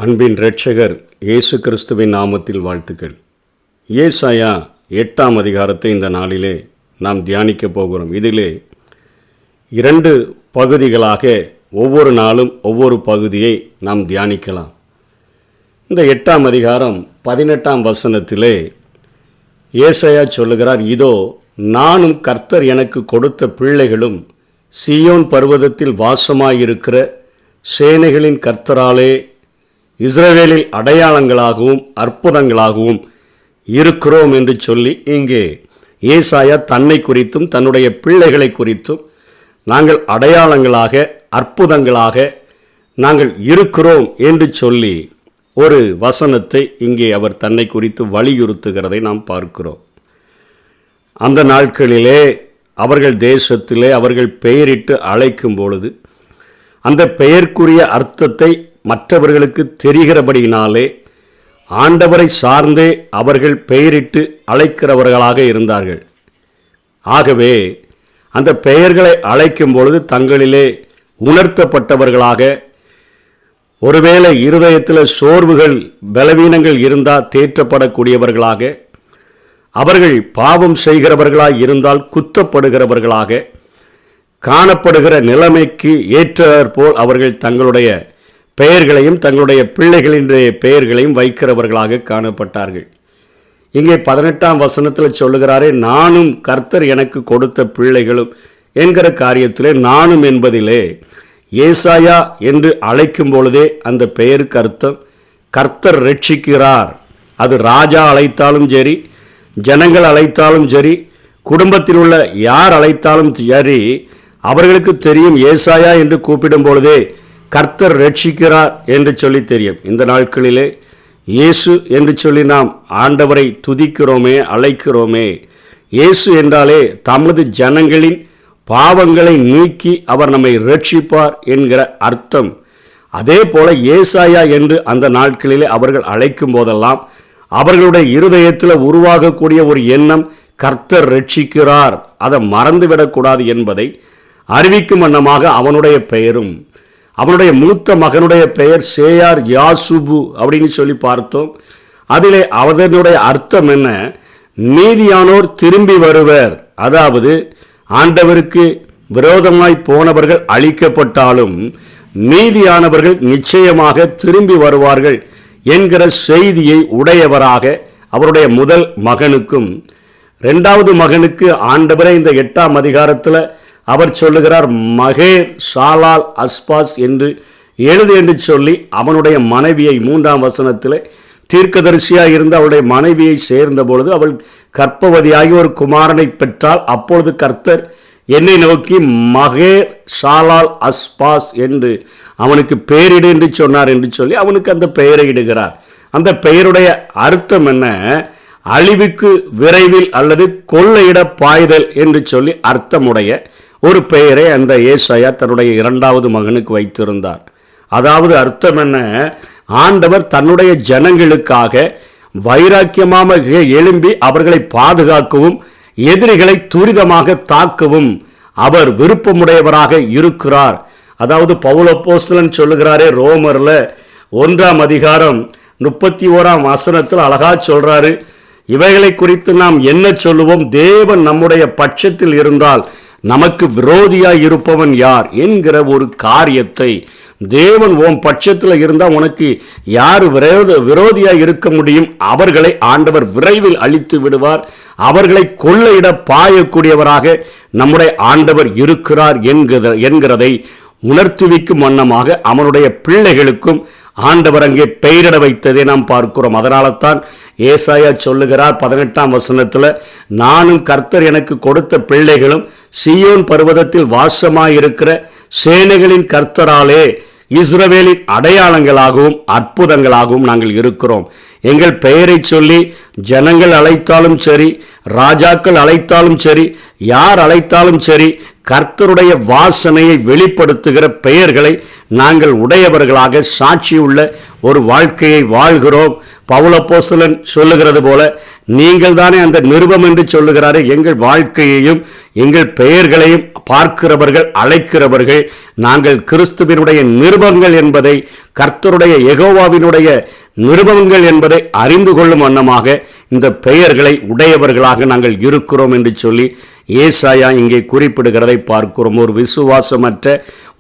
அன்பின் இரட்சகர் இயேசு கிறிஸ்துவின் நாமத்தில் வாழ்த்துக்கள். ஏசாயா 8ஆம் அதிகாரத்தை இந்த நாளிலே நாம் தியானிக்க போகிறோம். இதிலே 2 பகுதிகளாக ஒவ்வொரு நாளும் ஒவ்வொரு பகுதியை நாம் தியானிக்கலாம். இந்த 8ஆம் அதிகாரம் 18ஆம் வசனத்திலே ஏசாயா சொல்லுகிறார், இதோ நானும் கர்த்தர் எனக்கு கொடுத்த பிள்ளைகளும் சீயோன் பர்வதத்தில் வாசமாயிருக்கிற சேனைகளின் கர்த்தராலே இஸ்ரவேலில் அடையாளங்களாகவும் அற்புதங்களாகவும் இருக்கிறோம் என்று சொல்லி இங்கே ஏசாயா தன்னை குறித்தும் தன்னுடைய பிள்ளைகளை குறித்தும் நாங்கள் அடையாளங்களாக அற்புதங்களாக நாங்கள் இருக்கிறோம் என்று சொல்லி ஒரு வசனத்தை இங்கே அவர் தன்னை குறித்து வலியுறுத்துகிறதை நாம் பார்க்கிறோம். அந்த நாட்களிலே அவர்கள் தேசத்திலே அவர்கள் பெயரிட்டு அழைக்கும் பொழுது அந்த பெயர்க்குரிய அர்த்தத்தை மற்றவர்களுக்கு தெரிகிறபடியினாலே ஆண்டவரை சார்ந்தே அவர்கள் பெயரிட்டு அழைக்கிறவர்களாக இருந்தார்கள். ஆகவே அந்த பெயர்களை அழைக்கும் பொழுது தங்களிலே உணர்த்தப்பட்டவர்களாக, ஒருவேளை இருதயத்தில் சோர்வுகள் பலவீனங்கள் இருந்தால் தேற்றப்படக்கூடியவர்களாக, அவர்கள் பாவம் செய்கிறவர்களாக இருந்தால் குத்தப்படுகிறவர்களாக காணப்படுகிற நிலைமைக்கு ஏற்றாற்போல் அவர்கள் தங்களுடைய பெயர்களையும் தங்களுடைய பிள்ளைகளினுடைய பெயர்களையும் வைக்கிறவர்களாக காணப்பட்டார்கள். இங்கே 18ஆம் வசனத்தில் சொல்லுகிறாரே, நானும் கர்த்தர் எனக்கு கொடுத்த பிள்ளைகளும் என்கிற காரியத்திலே நானும் என்பதிலே ஏசாயா என்று அழைக்கும் பொழுதே அந்த பெயருக்கு அர்த்தம் கர்த்தர் ரட்சிக்கிறார். அது ராஜா அழைத்தாலும் சரி, ஜனங்கள் அழைத்தாலும் சரி, குடும்பத்தில் உள்ள யார் அழைத்தாலும் சரி, அவர்களுக்கு தெரியும் ஏசாயா என்று கூப்பிடும் பொழுதே கர்த்தர் ரட்சிக்கிறார் என்று சொல்லி தெரியும். இந்த நாட்களிலே இயேசு என்று சொல்லி நாம் ஆண்டவரை துதிக்கிறோமே, அழைக்கிறோமே. இயேசு என்றாலே தமது ஜனங்களின் பாவங்களை நீக்கி அவர் நம்மை ரட்சிப்பார் என்கிற அர்த்தம். அதே போல ஏசாயா என்று அந்த நாட்களிலே அவர்கள் அழைக்கும் போதெல்லாம் அவர்களுடைய இருதயத்தில் உருவாகக்கூடிய ஒரு எண்ணம் கர்த்தர் ரட்சிக்கிறார், அதை மறந்துவிடக்கூடாது என்பதை அறிவிக்கும் வண்ணமாக அவனுடைய பெயரும், அவனுடைய மூத்த மகனுடைய பெயர் சேயார் யாசுபு அப்படின்னு சொல்லி பார்த்தோம். அதிலே அதனுடைய அர்த்தம் என்ன? நீதியானோர் திரும்பி வருவர். அதாவது ஆண்டவருக்கு விரோதமாய் போனவர்கள் அழிக்கப்பட்டாலும் நீதியானவர்கள் நிச்சயமாக திரும்பி வருவார்கள் என்கிற செய்தியை உடையவராக அவருடைய முதல் மகனுக்கும் 2வது மகனுக்கு ஆண்டவரே இந்த 8ஆம் அதிகாரத்தில் அவர் சொல்லுகிறார், மகேர் ஷாலால் அஸ்பாஸ் என்று எழுது என்று சொல்லி அவனுடைய மனைவியை 3ஆம் வசனத்தில் தீர்க்கதரிசியாக இருந்து அவளுடைய மனைவியை சேர்ந்த பொழுது அவள் கர்ப்பவதியாகி ஒரு குமாரனை பெற்றால் அப்பொழுது கர்த்தர் என்னை நோக்கி மகேர் ஷாலால் அஸ்பாஸ் என்று அவனுக்கு பெயரிடு என்று சொன்னார் என்று சொல்லி அவனுக்கு அந்த பெயரை இடுகிறார். அந்த பெயருடைய அர்த்தம் என்ன? அழிவுக்கு விரைவில் அல்லது கொள்ளையிட பாய்தல் என்று சொல்லி அர்த்தமுடைய ஒரு பெயரை அந்த ஏசாயா தன்னுடைய 2வது மகனுக்கு வைத்திருந்தார். அதாவது அர்த்தம் என்ன? ஆண்டவர் தன்னுடைய ஜனங்களுக்காக வைராக்கியமாக எழும்பி அவர்களை பாதுகாக்கவும் எதிரிகளை துரிதமாக தாக்கவும் அவர் விருப்பமுடையவராக இருக்கிறார். அதாவது பவுல் அப்போஸ்தலன் சொல்லுகிறாரே, ரோமர்ல 1ஆம் அதிகாரம் 31ஆம் வசனத்தில் அழகா சொல்றாரு, இவைகளை குறித்து நாம் என்ன சொல்லுவோம்? தேவன் நம்முடைய பட்சத்தில் இருந்தால் நமக்கு விரோதியாய் இருப்பவன் யார் என்கிற ஒரு காரியத்தை, தேவன் உன் பட்சத்தில் இருந்தால் உனக்கு யார் விரோதியாய் இருக்க முடியும்? அவர்களை ஆண்டவர் விரைவில் அழித்து விடுவார். அவர்களை கொள்ளையிட பாயக்கூடியவராக நம்முடைய ஆண்டவர் இருக்கிறார் என்கிறதை உணர்த்துவிக்கும் வண்ணமாக அவனுடைய பிள்ளைகளுக்கும் ஆண்டவர் அங்கே பெயரிட வைத்ததை நாம் பார்க்கிறோம். அதனால தான் ஏசாயா சொல்லுகிறார் 18ஆம் வசனத்தில், நானும் கர்த்தர் எனக்கு கொடுத்த பிள்ளைகளும் சீயோன் பர்வதத்தில் வாசமாயிருக்கிற சேனைகளின் கர்த்தராலே இஸ்ரவேலின் அடையாளங்களாகவும் அற்புதங்களாகவும் நாங்கள் இருக்கிறோம். எங்கள் பெயரை சொல்லி ஜனங்கள் அழைத்தாலும் சரி, ராஜாக்கள் அழைத்தாலும் சரி, யார் அழைத்தாலும் சரி, கர்த்தருடைய வாசனையை வெளிப்படுத்துகிற பெயர்களை நாங்கள் உடையவர்களாக சாட்சியுள்ள ஒரு வாழ்க்கையை வாழ்கிறோம். பவுலப்போஸ்தலன் சொல்லுகிறது போல நீங்கள் தானே அந்த நிருபம் என்று சொல்லுகிறாரே. எங்கள் வாழ்க்கையையும் எங்கள் பெயர்களையும் பார்க்கிறவர்கள், அழைக்கிறவர்கள் நாங்கள் கிறிஸ்துவினுடைய நிருபங்கள் என்பதை, கர்த்தருடைய யெகோவாவினுடைய நிருபங்கள் என்பதை அறிந்து கொள்ளும் வண்ணமாக இந்த பெயர்களை உடையவர்களாக நாங்கள் இருக்கிறோம் என்று சொல்லி ஏசாயா இங்கே குறிப்பிடுகிறதை பார்க்கிறோம். ஒரு விசுவாசமற்ற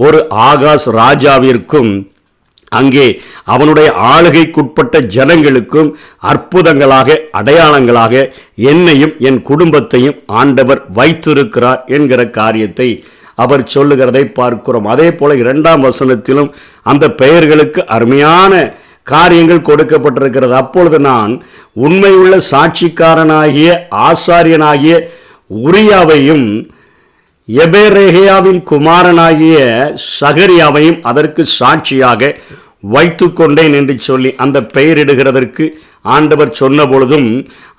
ஒரு ஆகாஸ் ராஜாவிற்கும் அங்கே அவனுடைய ஆளுகைக்குட்பட்ட ஜனங்களுக்கும் அற்புதங்களாக, அடையாளங்களாக என்னையும் என் குடும்பத்தையும் ஆண்டவர் வைத்திருக்கிறார் என்கிற காரியத்தை அவர் சொல்லுகிறதை பார்க்கிறோம். அதே போல 2ஆம் வசனத்திலும் அந்த பெயர்களுக்கு அருமையான காரியங்கள் கொடுக்கப்பட்டிருக்கிறது. அப்பொழுது நான் உண்மையுள்ள சாட்சிக்காரனாகிய ஆசாரியனாகிய உரியாவையும் எபெரேகியாவின் குமாரனாகிய சகரியாவையும் அதற்கு சாட்சியாக வைத்து கொண்டேன் என்று சொல்லி அந்த பெயரிடுகிறதற்கு ஆண்டவர் சொன்ன பொழுதும்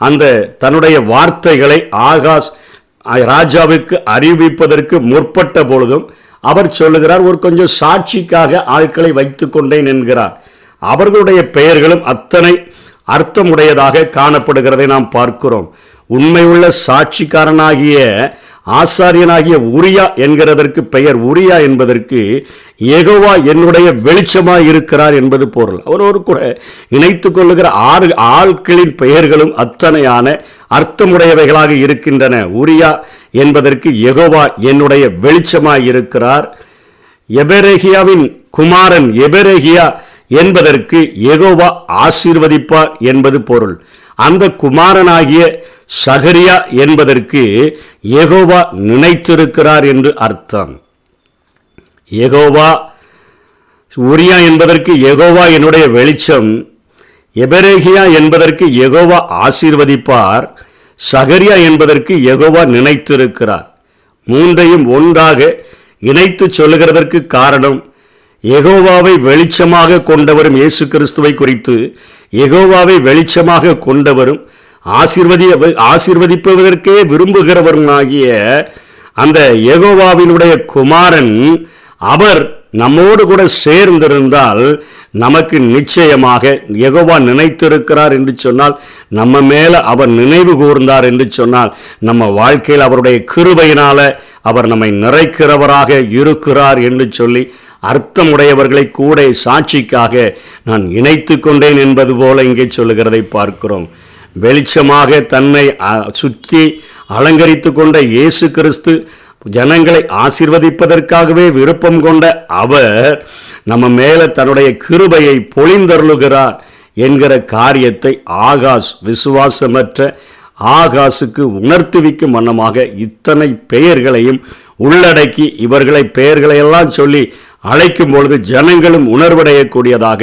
அந்த தன்னுடைய வார்த்தைகளை ஆகாஸ் ராஜாவுக்கு அறிவிப்பதற்கு முற்பட்ட பொழுதும் அவர் சொல்லுகிறார், ஒரு கொஞ்சம் சாட்சிக்காக ஆட்களை வைத்து கொண்டேன் என்கிறார். அவர்களுடைய பெயர்களும் அத்தனை அர்த்தமுடையதாக காணப்படுகிறதை நாம் பார்க்கிறோம். உண்மையுள்ள சாட்சிக்காரனாகிய ஆசாரியனாகிய உரியா என்கிறதற்கு பெயர். உரியா என்பதற்கு யெகோவா என்னுடைய வெளிச்சமாய் இருக்கிறார் என்பது பொருள். அவரோடு கூட இணைத்துக் கொள்ளுகிற 6 ஆட்களின் பெயர்களும் அத்தனையான அர்த்தமுடையவைகளாக இருக்கின்றன. உரியா என்பதற்கு யெகோவா என்னுடைய வெளிச்சமாய் இருக்கிறார். எபெரேகியாவின் குமாரன் எபெரேகியா என்பதற்கு யெகோவா ஆசீர்வதிப்பார் என்பது பொருள். அந்த குமாரனாகிய சகரியா என்பதற்கு யெகோவா நினைத்திருக்கிறார் என்று அர்த்தம். யெகோவா, உரியா என்பதற்கு யெகோவா என்னுடைய வெளிச்சம், எபெரேகியா என்பதற்கு யெகோவா ஆசீர்வதிப்பார், சகரியா என்பதற்கு யெகோவா நினைத்திருக்கிறார். மூன்றையும் ஒன்றாக இணைத்து சொல்லுகிறதற்கு காரணம், யெகோவாவை வெளிச்சமாக கொண்டவரும் இயேசு கிறிஸ்துவை குறித்து யெகோவாவை வெளிச்சமாக கொண்டவரும் ஆசீர்வதிப்பதற்கே விரும்புகிறவருமாகிய அந்த யெகோவாவினுடைய குமாரன் அவர் நம்மோடு கூட சேர்ந்திருந்தால் நமக்கு நிச்சயமாக யெகோவா நினைத்திருக்கிறார் என்று சொன்னால், நம்ம மேல அவர் நினைவு கூர்ந்தார் என்று சொன்னால், நம்ம வாழ்க்கையில் அவருடைய கிருபையினால அவர் நம்மை நிறைக்கிறவராக இருக்கிறார் என்று சொல்லி அர்த்தமுடையவர்களை கூட சாட்சிக்காக நான் இணைத்து கொண்டேன் என்பது போல இங்கே சொல்லுகிறதை பார்க்கிறோம். வெளிச்சமாக தன்னை சுற்றி அலங்கரித்து கொண்ட இயேசு கிறிஸ்து ஜனங்களை ஆசீர்வதிப்பதற்காகவே விருப்பம் கொண்ட அவர் நம்ம மேல தன்னுடைய கிருபையை பொழிந்தருளுகிறார் என்கிற காரியத்தை ஆகாஸ், விசுவாசமற்ற ஆகாசுக்கு உணர்த்துவிக்கும் வண்ணமாக இத்தனை பெயர்களையும் உள்ளடக்கி இவர்களை பெயர்களையெல்லாம் சொல்லி அழைக்கும் பொழுது ஜனங்களும் உணர்வடையக்கூடியதாக,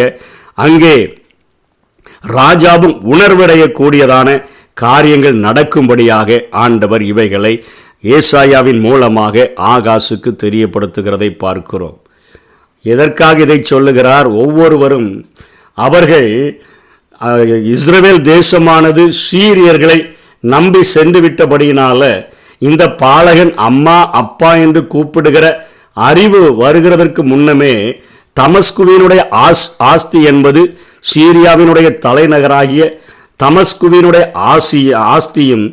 அங்கே ராஜாவும் உணர்வடையக்கூடியதான காரியங்கள் நடக்கும்படியாக ஆண்டவர் இவைகளை ஏசாயாவின் மூலமாக ஆகாசுக்கு தெரியப்படுத்துகிறதை பார்க்கிறோம். எதற்காக இதை சொல்லுகிறார்? ஒவ்வொருவரும் அவர்கள் இஸ்ரவேல் தேசமானது சீரியர்களை நம்பி சென்று விட்டபடியினால இந்த பாலகன் அம்மா அப்பா என்று கூப்பிடுகிற அறிவு வருகிறதற்கு முன்னமே தமஸ்குவினுடைய ஆஸ்தி என்பது சீரியாவினுடைய தலைநகராகிய தமஸ்குவினுடைய ஆஸ்தியும்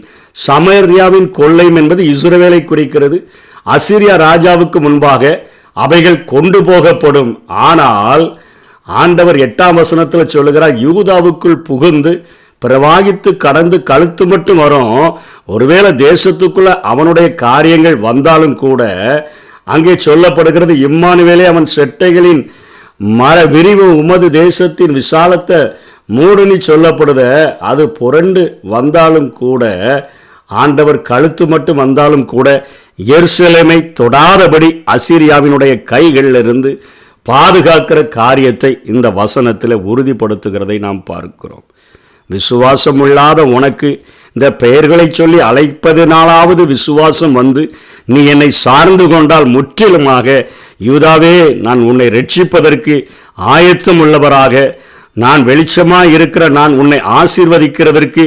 சமரியாவின் கொள்ளையும் என்பது இஸ்ரவேலை குறிக்கிறது. அசீரியா ராஜாவுக்கு முன்பாக அவைகள் கொண்டு போகப்படும். ஆனால் ஆண்டவர் 8ஆம் வசனத்தில் சொல்லுகிறார், யூதாவுக்குள் புகுந்து பிரவாகித்து கடந்து கழுத்து மட்டும் வரும். ஒருவேளை தேசத்துக்குள்ள அவனுடைய காரியங்கள் வந்தாலும் கூட அங்கே சொல்லப்படுகிறது, இம்மானுவேலே அவன் செட்டைகளின் மர விரிவு உமது தேசத்தின் விசாலத்தை மூடுனி சொல்லப்படுத. அது புரண்டு வந்தாலும் கூட, ஆண்டவர் கழுத்து மட்டும் வந்தாலும் கூட எருசலேமை தொடாதபடி அசீரியாவினுடைய கைகளிலிருந்து பாதுகாக்கிற காரியத்தை இந்த வசனத்தில் உறுதிப்படுத்துகிறதை நாம் பார்க்கிறோம். விசுவாசம் இல்லாத உனக்கு இந்த பெயர்களை சொல்லி அழைப்பதினாலாவது விசுவாசம் வந்து நீ என்னை சார்ந்து கொண்டால் முற்றிலுமாக, யூதாவே நான் உன்னை ரட்சிப்பதற்கு ஆயத்தம் உள்ளவராக, நான் வெளிச்சமாய் இருக்கிற நான் உன்னை ஆசீர்வதிக்கிறதற்கு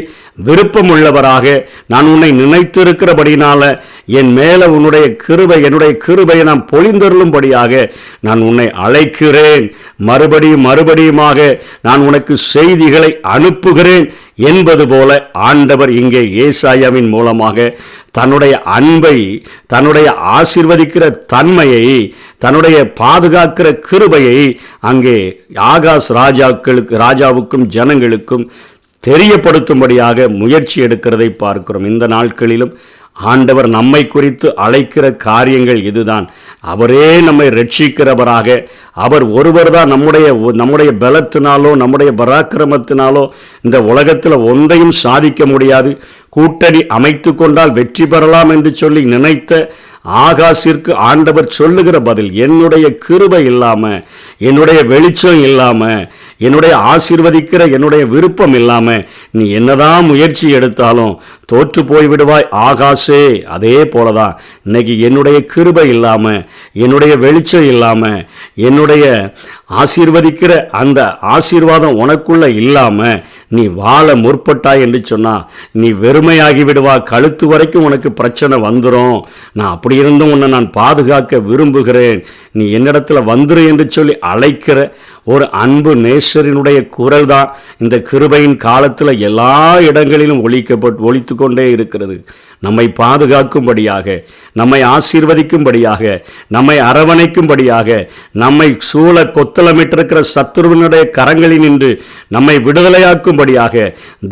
விருப்பம் உள்ளவராக நான் உன்னை நினைத்திருக்கிறபடினால என் மேல உன்னுடைய கிருபையை நான் பொழிந்தருளும்படியாக நான் உன்னை அழைக்கிறேன், மறுபடியுமாக நான் உனக்கு செய்திகளை அனுப்புகிறேன் என்பது போல ஆண்டவர் இங்கே ஏசாயாவின் மூலமாக தன்னுடைய அன்பை, தன்னுடைய ஆசீர்வதிக்கிற தன்மையை, தன்னுடைய பாதுகாக்கிற கிருபையை அங்கே ஆகாஸ் ராஜாவுக்கும் ஜனங்களுக்கும் தெரியப்படுத்தும்படியாக முயற்சி எடுக்கிறதை பார்க்கிறோம். இந்த நாட்களிலும் ஆண்டவர் நம்மை குறித்து அழைக்கிற காரியங்கள் இதுதான். அவரே நம்மை ரட்சிக்கிறவராக, அவர் ஒருவர் தான் நம்முடைய பலத்தினாலோ நம்முடைய பராக்கிரமத்தினாலோ இந்த உலகத்தில் ஒன்றையும் சாதிக்க முடியாது. கூட்டணி அமைத்து கொண்டால் வெற்றி பெறலாம் என்று சொல்லி நினைத்த ஆகாசிற்கு ஆண்டவர் சொல்லுகிற பதில், என்னுடைய கிருபை இல்லாம, என்னுடைய வெளிச்சம் இல்லாம, என்னுடைய ஆசீர்வதிக்கிற என்னுடைய விருப்பம் இல்லாம நீ என்னதான் முயற்சி எடுத்தாலும் தோற்று போய்விடுவாய் ஆகாசே. அதே போலதான் இன்னைக்கு என்னுடைய கிருபை இல்லாம, என்னுடைய வெளிச்சம் இல்லாம, என்னுடைய ஆசீர்வதிக்கிற அந்த ஆசீர்வாதம் உனக்குள்ள இல்லாம நீ வாழ முற்பட்டாய் என்று சொன்னா நீ வெறுமையாகி விடுவா. கழுத்து வரைக்கும் உனக்கு பிரச்சனை வந்துடும். நான் அப்படி இருந்தும் உன்னை நான் பாதுகாக்க விரும்புகிறேன், நீ என்னிடத்துல வந்துரு என்று சொல்லி அழைக்கிற ஒரு அன்பு நேசரினுடைய குரல் தான் இந்த கிருபையின் காலத்தில் எல்லா இடங்களிலும் ஒலித்து கொண்டே இருக்கிறது. நம்மை பாதுகாக்கும்படியாக, நம்மை ஆசீர்வதிக்கும்படியாக, நம்மை அரவணைக்கும்படியாக, நம்மை சூழ கொத்தளமிட்டிருக்கிற சத்துருவினுடைய கரங்களில் நின்று நம்மை விடுதலையாக்கும்படியாக,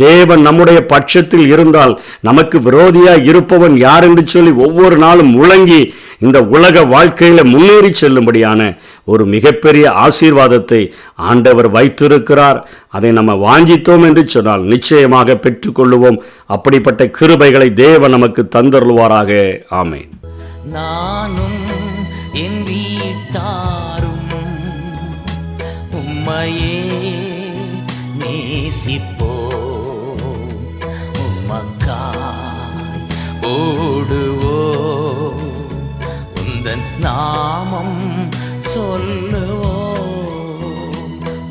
தேவன் நம்முடைய பட்சத்தில் இருந்தால் நமக்கு விரோதியாய் இருப்பவன் யார் என்று சொல்லி ஒவ்வொரு நாளும் முழங்கி இந்த உலக வாழ்க்கையில முன்னேறி செல்லும்படியான ஒரு மிகப்பெரிய ஆசீர்வாதத்தை ஆண்டவர் வைத்திருக்கிறார். அதை நம்ம வாஞ்சித்தோம் என்று சொன்னால் நிச்சயமாக பெற்றுக்கொள்ளுவோம். அப்படிப்பட்ட கிருபைகளை தேவன் நமக்கு தந்தருள்வாராக. ஆமென். நானும் என் வீட்டாரும் உம்மையே நேசிப்போ, உமக்காய் ஓடுவோ, உந்தன் நாமம் சொல்லுவோ.